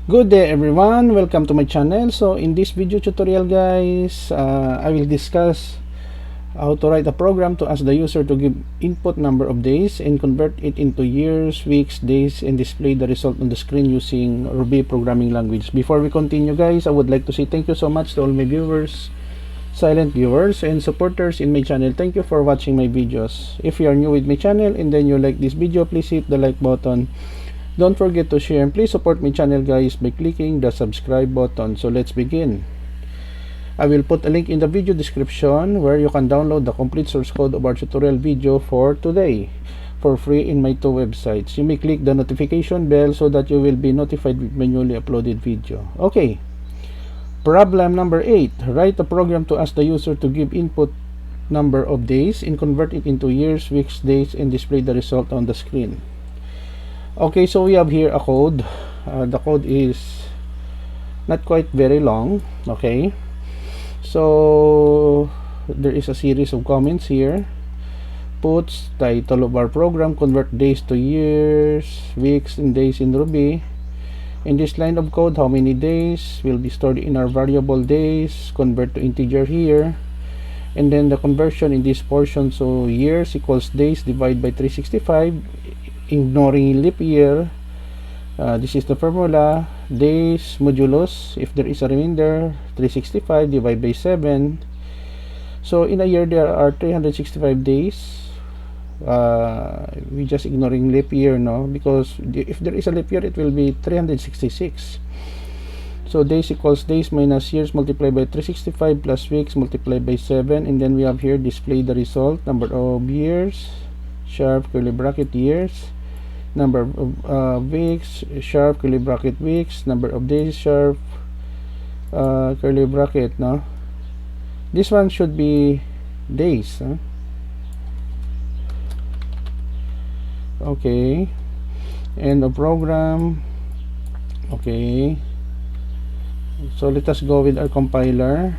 Good day everyone, welcome to my channel. So in this video tutorial guys, I will discuss how to write a program to ask the user to give input number of days and convert it into years, weeks, days, and display the result on the screen using Ruby programming language. Before we continue guys, I would like to say thank you so much to all my viewers, silent viewers, and supporters in my channel. Thank you for watching my videos. If you are new with my channel and then you like this video, please hit the like button. Don't forget to share and please support my channel guys by clicking the subscribe button. So let's begin. I will put a link in the video description where you can download the complete source code of our tutorial video for today for free in my two websites. You may click the notification bell so that you will be notified with my newly uploaded video. Okay. Problem number 8. Write a program to ask the user to give input number of days and convert it into years, weeks, days, and display the result on the screen. Okay, so we have here a code. The code is not quite very long. Okay, so there is a series of comments here. Puts title of our program, convert days to years, weeks, and days in Ruby. In this line of code, how many days will be stored in our variable days, convert to integer here, and then the conversion in this portion. So years equals days divided by 365, ignoring leap year. This is the formula. Days modulus, if there is a remainder, 365 divided by 7. So in a year there are 365 days. We just ignoring leap year now, because if there is a leap year it will be 366. So days equals days minus years multiplied by 365 plus weeks multiplied by 7, and then we have here display the result, number of years sharp curly bracket years, number of weeks sharp curly bracket weeks, number of days sharp curly bracket. No, this one should be days, huh? Okay, and the program. Okay, so let us go with our compiler.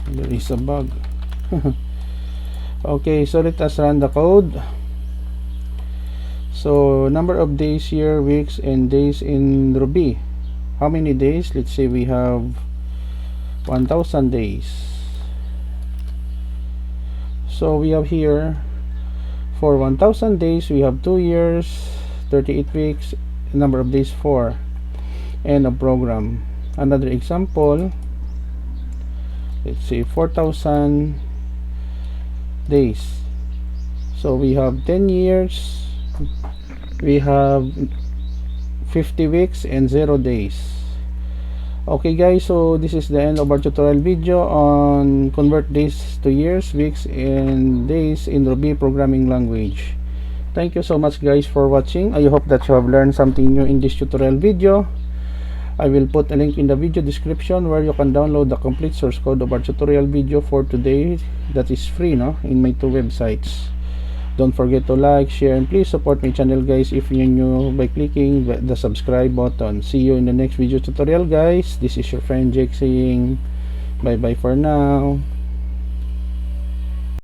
There is a bug. Okay, so let us run the code. So number of days here, weeks, and days in Ruby. How many days? Let's say we have 1000 days. So we have here, for 1000 days we have 2 years, 38 weeks, number of days 4, and a program. Another example, let's say 4000 days. So we have 10 years, we have 50 weeks, and 0 days. Okay guys, so this is the end of our tutorial video on convert days to years, weeks, and days in Ruby programming language. Thank you so much guys for watching. I hope that you have learned something new in this tutorial video. I will put a link in the video description where you can download the complete source code of our tutorial video for today that is free, no, in my two websites. Don't forget to like, share, and please support my channel guys if you're new by clicking the subscribe button. See you in the next video tutorial guys. This is your friend Jake saying bye bye for now.